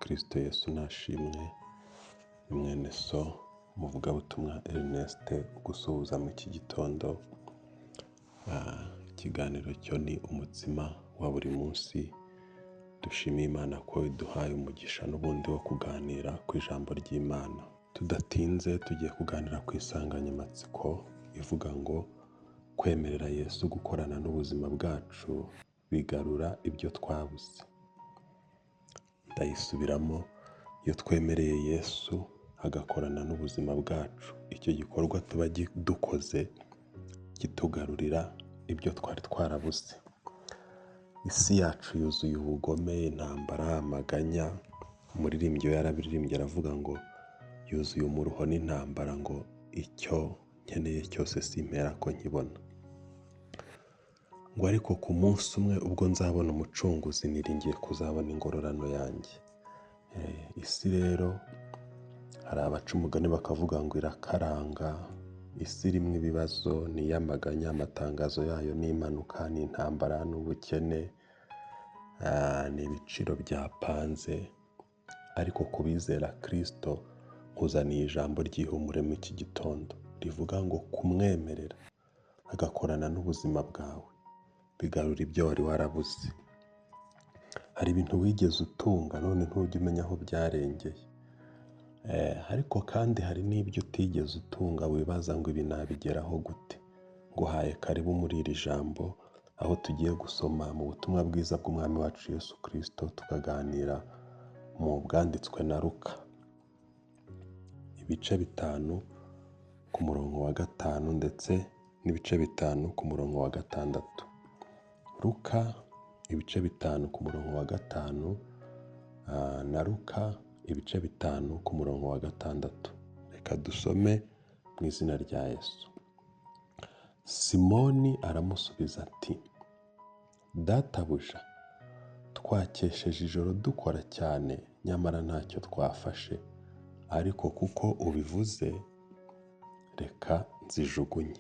Kristo Yesu nashimwe. Ni mwene so umuvugabutumwa Ernest ugusuhuza mu iki gitondo. Ikiganiro cyo ni umutsima wa buri munsi. Dushimiye Imana ko iduhaye umugisha n'ubundi wo kuganira ku ijambo ry'Imana. Tudatinze tugiye kuganira ku insanganyamatsiko ivuga ngo kwemerera Yesu gukorana n'ubuzima bwacu bigarura ibyo twabuze. Ndayisubiramo, iyo twemereye Yesu agakorana n'ubuzima bwacu, icyo gikorwa tuba dukoze kitugarurira ibyo twari twarabuze. Isi yacu yuzuye ubugome, intambara, amaganya. Umuririmbyi we yarabiririmbye aravuga ngo yuzuye umuruho n'intambara, ngo icyo nkeneye cyose simpera ko nkibona. Ngo ariko ku munsi umwe ubwo nzabona umucunguzi niringiye kuzabona ingororano yanjye. Isi rero hari abaca umugani bakavuga ngo irakaranga. Isi irimo ibibazo, ni iy'amaganya, amatangazo yayo ni impanuka, ni intambara, n'ubukene, ni ibiciro byapanze. Ariko ku bizera Kristo nkuzaniye ijambo ry'ihumure mu iki gitondo rivuga ngo kumwemerera agakorana n'ubuzima bwawe bigarura ibyo wari warabuze. Hari ibintu wigeze utunga none ntujya umenya aho byarengeye. Ariko kandi hari n'ibyo utigeze utunga wibaza ngo ibi nabigeraho gute. Nguhaye karibu muri iri jambo aho tugiye gusoma mu butumwa bwiza bw'Umwami wacu Yesu Kristo, tukaganira mu bwanditswe na Luka, ibice 5 ku murongo wa 5 ndetse n'ibice 5 ku murongo wa 6. Luka ibice 5 ku murongo wa 5 na Luka ibice 5 ku murongo wa 6. Reka dusome mu izina rya Yesu. Simoni aramusubiza ati, Databuja, twakesheje ijoro dukora cyane, nyamara ntacyo twafashe, ariko kuko ubivuze reka nzijugunye.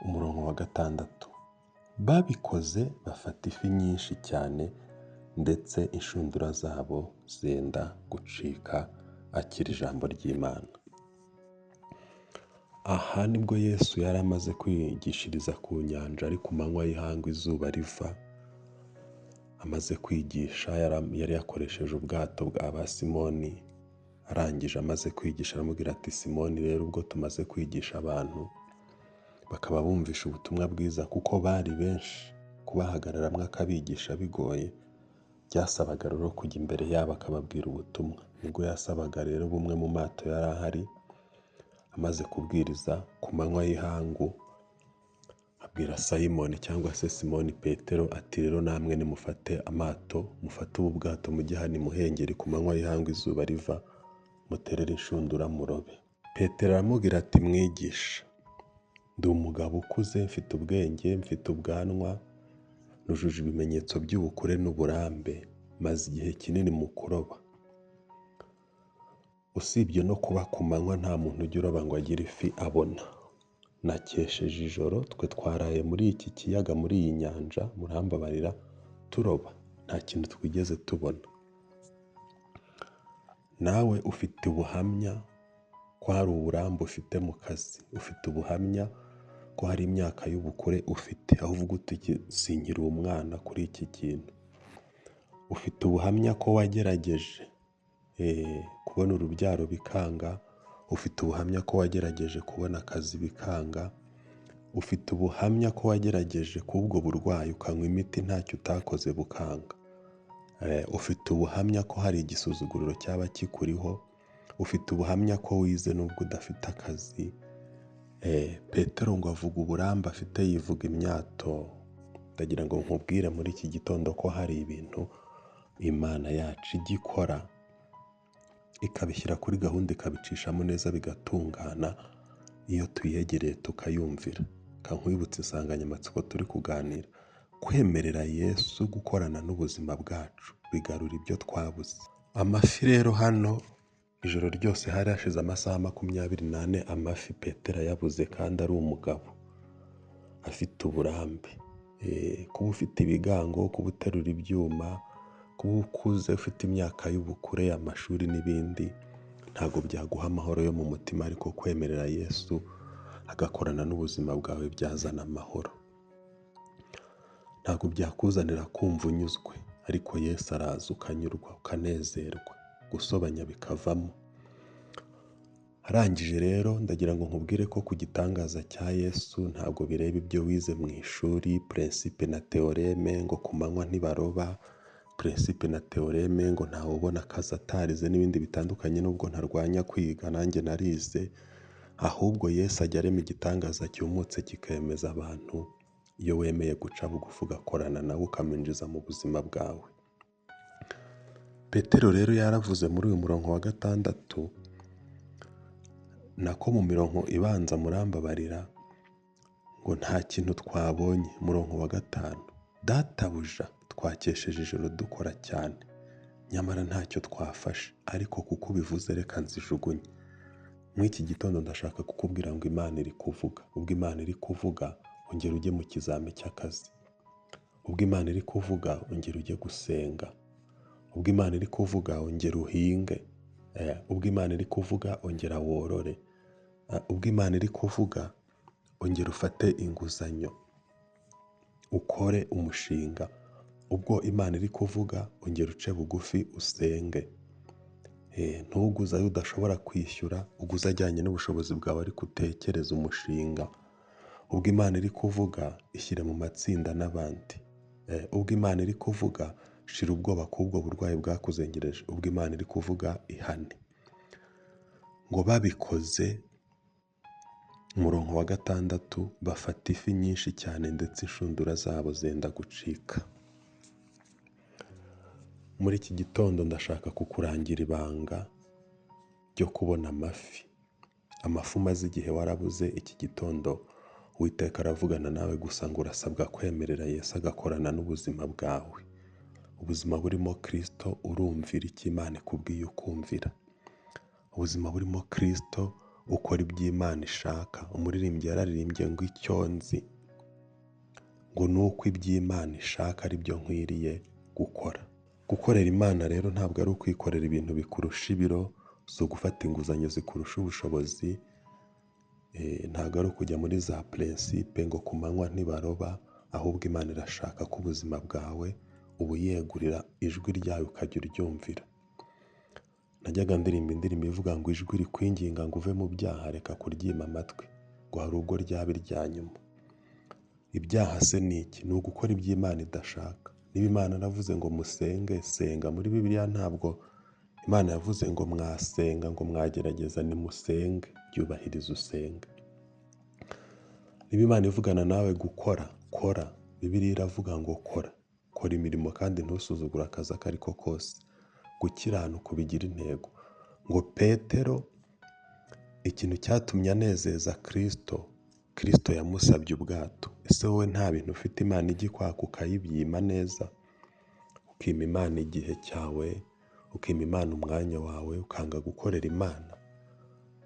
Umurongo wa 6. Babikoze bafata ifi nyinshi cyane, ndetse inshundura zabo zenda gucika. Akira ijambo ry'Imana. Aha nibwo Yesu yari amaze kwigishiriza ku nyanja, ari ku manywa y'ihangu izuba riva. Amaze kwigisha yari yakoresheje ubwato bwa ba Simoni. Arangije amaze kwigisha aramubwira ati, Simoni rero ubwo tumaze kwigisha abantu bakaba bumvisha ubutumwa bwiza, kuko bari benshi, kubahagararamo akabigisha bigoye, byasabaga rero kujya imbere yabo akababwira ubutumwa. Nibwo yasabaga rero bumwe mu mato yari ahari. Amaze kubwiriza ku manywa y'ihangu, abwira Simoni cyangwa se Simoni Petero ati, rero namwe nimufate amato, mufate ubu bwato mujye hano imuhengeri ku manywa y'ihangu izuba riva, muterere inshundura murobe. Petero aramubwira ati, Mwigisha, ndi umugabo ukuze, mfite ubwenge, mfite ubwanwa, nujuje ibimenyetso by'ubukure n'uburambe, maze igihe kinini mu kuroba. Usibye no kuba ku manywa nta muntu ujya uroba ngo agire ifi abona. Nakesheje ijoro, twe twaraye muri iki kiyaga, muri iyi nyanja, murambabarira, turoba, nta kintu twigeze tubona. Nawe ufite ubuhamya ko hari uburambe ufite mu kazi, ufite ubuhamya ko hari imyaka y'ubukure ufite, aho uvuga uti sinkiri umwana kuri iki kintu. Ufite ubuhamya ko wagerageje kubona urubyaro bikanga. Ufite ubuhamya ko wagerageje kubona akazi bikanga. Ufite ubuhamya ko wagerageje kubwo burwayi ukanywa imiti ntacyo utakoze bukanga. Ufite ubuhamya ko hari igisuzuguriro cyaba kikuriho. Ufite ubuhamya ko wize nubwo udafite akazi. Petero ngo avuga uburambe afite, yivuga imyato. Ndagira ngo nkubwire muri iki gitondo ko hari ibintu Imana yacu ijya ikora, ikabishyira kuri gahunda, ikabicishamo neza bigatungana iyo tuyegereye tukayumvira. Kankwibutsa insanganyamatsiko turi kuganira, kwemerera Yesu gukorana n'ubuzima bwacu bigarura ibyo twabuze. Amafi rero hano ijoro ryose hari hashize amasaha 24 amafi Petero yabuze, kandi ari umugabo afite uburambe. Kuba ufite ibigango, kuba uterura ibyuma, kuba kuba ukuze ufite imyaka y'ubukure, amashuri n'ibindi ntabwo byaguha amahoro yo mu mutima, ariko kwemerera Yesu agakorana n'ubuzima bwawe byazana amahoro. Ntabwo byakuzanira kumva unyuzwe, ariko Yesu araza ukanyurwa, ukanezerwa, gusobanya bikavamo. Arangije rero ndagira ngo nkubwire ko ku gitangaza cya Yesu ntabwo bireba ibyo wize mu ishuri, principe na théorème ngo ku manywa ntibaroba, principe na théorème ngo ntawe ubona akazi atarize n'ibindi bitandukanye, nubwo ntarwanya kwiga nanjye narize. Ahubwo Yesu ajya arema igitangaza cyumutse kikemeza abantu iyo wemeye guca bugufi ugakorana nawe ukamwinjiza mu buzima bwawe. Petero rero yaravuze muri uyu murongo wa 6, nako mu mirongo ibanza murambabarira, ngo nta kintu twabonye. Murongo wa 5, databuja twakesheje ijoro dukora cyane, nyamara ntacyo twafashe, ariko kuko ubivuze reka nzijugunye. Muri iki gitondo ndashaka kukubwira ngo Imana iri kuvuga. Ubwo Imana iri kuvuga, ongera ujye mu kizame cy'akazi. Ubwo Imana iri kuvuga, ongera ujye gusenga. Ubwo Imana iri kuvuga, ongera uhinge. Ubwo Imana iri kuvuga, ongera worore. Ubwo Imana iri kuvuga, ongera ufate inguzanyo, ukore umushinga. Ubwo Imana iri kuvuga, ongera uce bugufi usenge. Ntuguze ayo udashobora kwishyura, uguze ajyanye n'ubushobozi bwawe, ariko utekereze umushinga. Ubwo Imana iri kuvuga, ishyire mu matsinda n'abandi. Ubwo Imana iri kuvuga, shira ubwoba k'ubwo burwayi bwakuzengereje. Ubwo Imana iri kuvuga, ihane. Ngo babikoze, umurongo wa 6, bafata ifi nyinshi cyane ndetse inshundura zabo zenda gucika. Muri iki gitondo ndashaka kukurangira ibanga ryo kubona amafi. Amafi umaze igihe warabuze, iki gitondo Uwiteka aravugana nawe gusa ngo urasabwa kwemerera Yesu agakorana n'ubuzima bwawe. Ubuzima burimo Kristo, urumvira icyo Imana ikubwiye ukumvira. Ubuzima burimo Kristo, ukora ibyo Imana ishaka. Umuririmbyi yararirimbye ngo icyo nzi ngo ni uko ibyo Imana ishaka ari byo nkwiriye gukora. Gukorera Imana rero ntabwo ari ukwikorera ibintu bikurusha ibiro, si ugufata inguzanyo zikurusha ubushobozi, ntabwo ari ukujya muri za principe ngo ku manywa ntibaroba. Ahubwo Imana irashaka ko ubuzima bwawe ubuyegurira ijwi ryayo ukajya uryumvira. Najyaga ndirimba indirimbo ivuga ngo ijwi rikwinginga ngo uve mu byaha, reka kuryima amatwi, ngo hari ubwo ryaba irya nyuma. Ibyaha se ni iki? Ni ugukora ibyo Imana idashaka. Niba Imana yaravuze ngo musenge, senga. Muri Bibiliya ntabwo Imana yavuze ngo mwasenga, ngo mwagerageza, ni musenge, byubahiriza usenge. Niba Imana ivugana nawe gukora, kora. Bibiliya iravuga ngo kora. Kora imirimo kandi ntusuzugure akazi ako ari ko kose. Gukiranuka ubigira intego. Ngo Petero, ikintu cyatumye anezeza Kristo yamusabye ubwato. Ese wowe nta bintu ufite Imana ijya ikwaka ukayibyima neza? Ukima Imana igihe cyawe, ukima Imana umwanya wawe, ukanga gukorera Imana?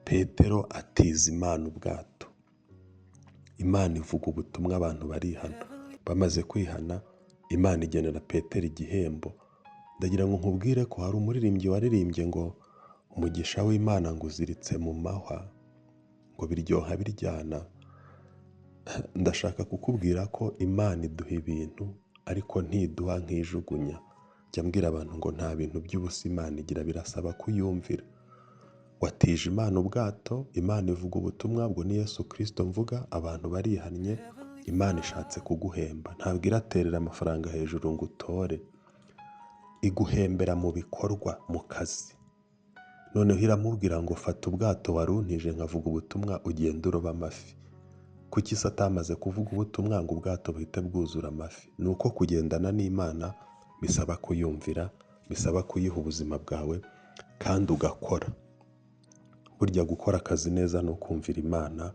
Petero atiza Imana ubwato. Imana ivuga ubutumwa, abantu barihana. Bamaze kwihana, Imana igenera Petero igihembo. Ndagira ngo nkubwire ko hari umuririmbyi waririmbye ngo umugisha w'Imana ngo uziritse mu mahwa, ngo biryoha biryana. Ndashaka kukubwira ko Imana iduha ibintu, ariko ntiduha nk'ijugunya. Jya mbwira abantu ngo nta bintu by'ubusa Imana igira, birasaba kuyumvira. Watije Imana ubwato, Imana ivuga ubutumwa, bwo ni Yesu Kristo mvuga, abantu barihannye, Imana ishatse kuguhemba. Ntabwo iraterera amafaranga hejuru ngo utore, iguhembera mu bikorwa, mu kazi. Noneho iramubwira ngo fata ubwato waruntije nkavuga ubutumwa, ugenda uroba amafi. Kuki se atamaze kuvuga ubutumwa ngo ubwato buhite bwuzura amafi? Ni uko kugendana n'Imana bisaba kuyumvira, bisaba kuyiha ubuzima bwawe kandi ugakora. Burya gukora akazi neza ni ukumvira Imana,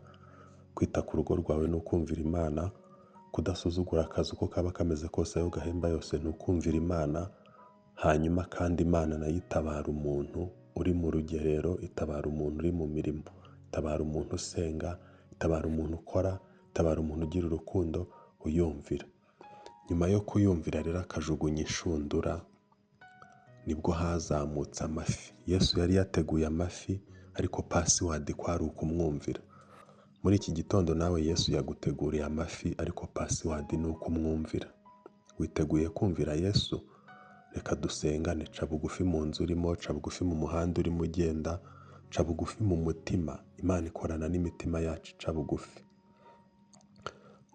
kwita ku rugo rwawe ni ukumvira Imana, kudasuzugura akazi uko kaba kameze kose ayo gahemba yose ni ukumvira Imana. Hanyuma kandi Imana nayo itabara umuntu uri mu rugerero, itabara umuntu uri mu mirimo, itabara umuntu usenga, itabara umuntu ukora, itabara umuntu ugira urukundo uyumvira. Nyuma yo kuyumvira rero akajugunya inshundura, nibwo hazamutse amafi. Yesu yari yateguye amafi, ariko pasiwadi kwari ukumwumvira. Muri iki gitondo nawe Yesu yaguteguriye amafi, ariko pasiwadi ni ukumwumvira. Witeguye kumvira Yesu? Reka dusengane. Ca bugufi mu nzu urimo, ca bugufi mu muhanda urimo ugenda, ca bugufi mu mutima. Imana ikorana n'imitima yacu, ca bugufi.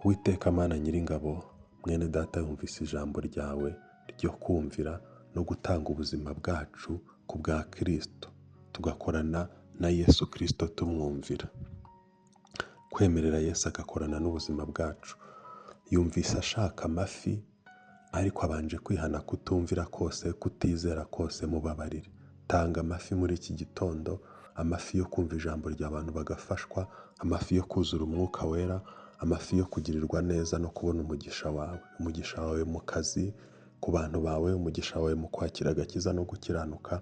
Uwiteka Mana Nyiringabo, mwene data yumvise ijambo ryawe ryo kumvira no gutanga ubuzima bwacu ku bwa Kristo, tugakorana na Yesu Kristo tumwumvira. Kwemerera Yesu agakorana n'ubuzima bwacu. Yumvise ashaka amafi, ariko abanje kwihana kutumvira kose, kutizera kose. Mubabarire. Tanga amafi muri iki gitondo, amafi yo kumva ijambo ry'abantu bagafashwa, amafi yo kuzura umwuka wera, amafi yo kugirirwa neza no kubona umugisha wawe. Umugisha wawe mu kazi, ku bantu bawe, umugisha wawe mu kwakira agakiza no gukiranuka,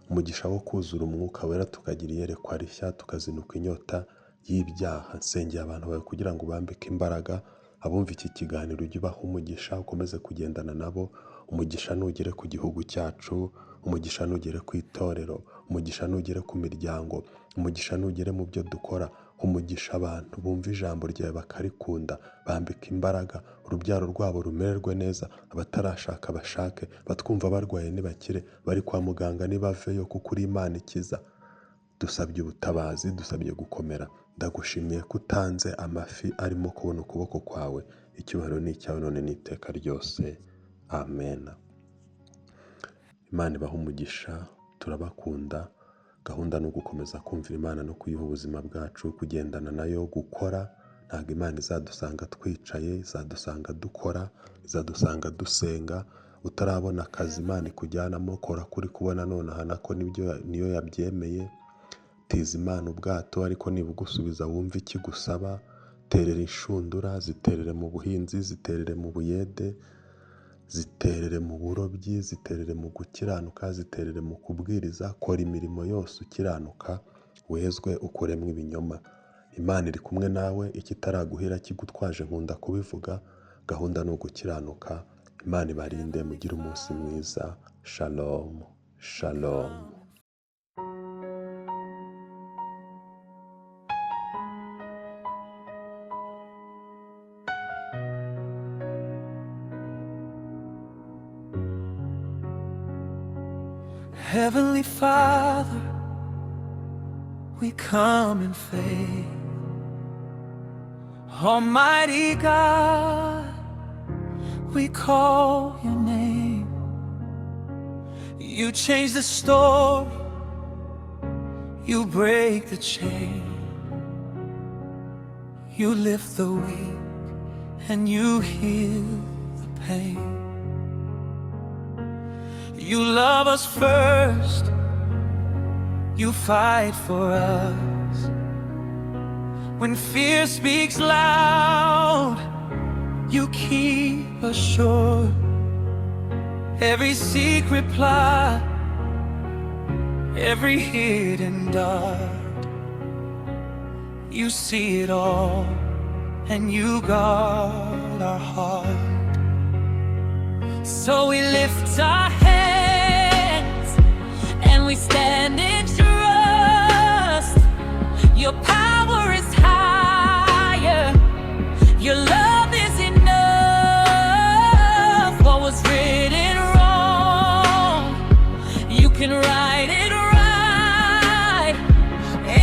umugisha wo kuzura umwuka wera tukagira iyerekwa rishya, tukazinuka inyota y'ibyaha. Nsengeye abantu bawe kugira ngo bambike imbaraga. Abumva iki kiganiro ujye ubaha umugisha, ukomeze kugendana nabo. Umugisha nugere ku gihugu cyacu, umugisha nugere ku itorero, umugisha nugere ku miryango, umugisha nugere mu byo dukora. Umugisha abantu bumva ijambo ryawe bakarikunda, bambika imbaraga, urubyaro rwabo rumererwe neza, abatarashaka bashake, batwumva barwaye nibakire, bari kwa muganga nibaveyo, kuko uri Imana ikiza. Dusabye ubutabazi, dusabye gukomera. Ndagushimiye ko utanze amafi arimo kubona ukuboko kwawe. Icyubahiro ni icyawe none n'iteka ryose. Amen. Imana ibahe umugisha, turabakunda. Gahunda ni ugukomeza kumvira Imana no kuyiha ubuzima bwacu, kugendana nayo, gukora. Ntabwo Imana izadusanga twicaye, izadusanga dukora, izadusanga dusenga. Utarabona akazi Imana ikujyanamo, kora kuri kubona nonaha nako niyo yabyemeye. Tiza Imana ubwato, ariko nibugusubiza wumve ikigusaba. Terera inshundura, ziterere mu buhinzi, ziterere mu buyede, ziterere mu burobyi, ziterere mu gukiranuka, ziterere mu kubwiriza. Kora imirimo yose ukiranuka, wezwe ukuremo ibinyoma. Imana iri kumwe nawe, ikitaraguhira kigutwaje nkunda kubivuga. Gahunda ni ugukiranuka. Imana ibarinde, mugire umunsi mwiza. Shalom, shalom. Heavenly Father, we come in faith. Almighty God, we call your name. You change the story, you break the chain. You lift the weak and you heal the pain. You love us first, you fight for us. When fear speaks loud, you keep us sure. Every secret plot, every hidden dart, you see it all and you guard our heart. So we lift our hands and we stand in trust. Your power is higher, your love is enough. What was written wrong, you can right it right.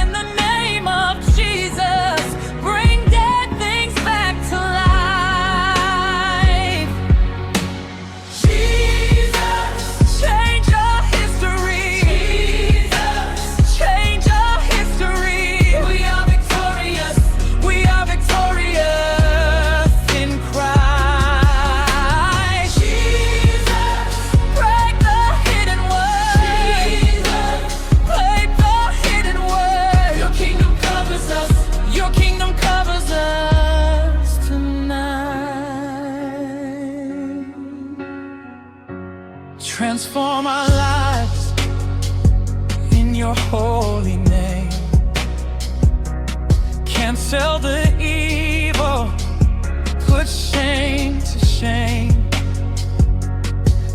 In the name of Jesus, bring dead things back to life. Jesus, change our history. Jesus, change our history. We are victorious. We are victorious in Christ. Jesus, break the hidden word. Jesus, break the hidden word. Your kingdom covers us. Your kingdom covers us tonight. Transform our lives in your holy name. Cancel the evil, put shame to shame.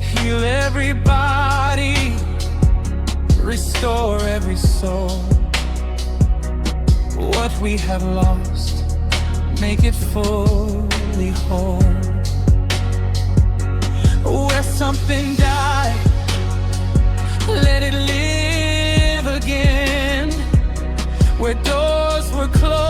Heal every body restore every soul. What we have lost, make it fully whole. Where something died, let it live again. Where doors were closed,